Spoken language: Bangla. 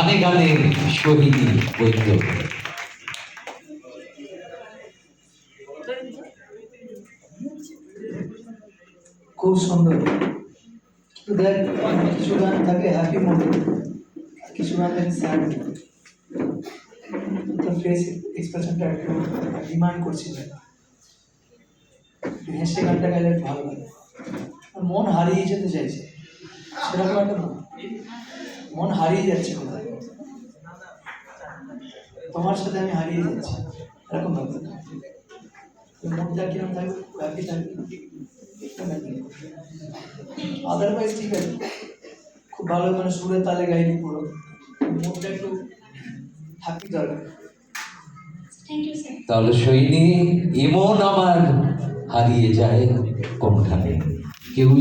গানে গানের শহীদী ঐক্য। খুব সুন্দর। তো দেখ, কিছু গান থাকে হ্যাপি মোডে, কিছু গান থাকে স্যাড মোডে। তো ফেস এক্সপ্রেশনটা একটু ডিমান্ড করছিল, হেসে গানটা গাইলে ভালো লাগে। আর মন হারিয়ে যেতে চাইছে, সেরকম একটা মন হারিয়ে যাচ্ছে কোথায়, তোমার সাথে আমি হারিয়ে যাচ্ছি, এরকম ব্যাপার। মনটা কিরকম থাকবে, হ্যাপি থাকবে, আদারওয়াইজ ঠিক আছে, খুব ভালো মানে সুরে তালে গাইনি পুরো, মনটা একটু হ্যাপি দরকার। তাহলে সৈনী এমন আমার হারিয়ে যায় কোনখানে, কেউ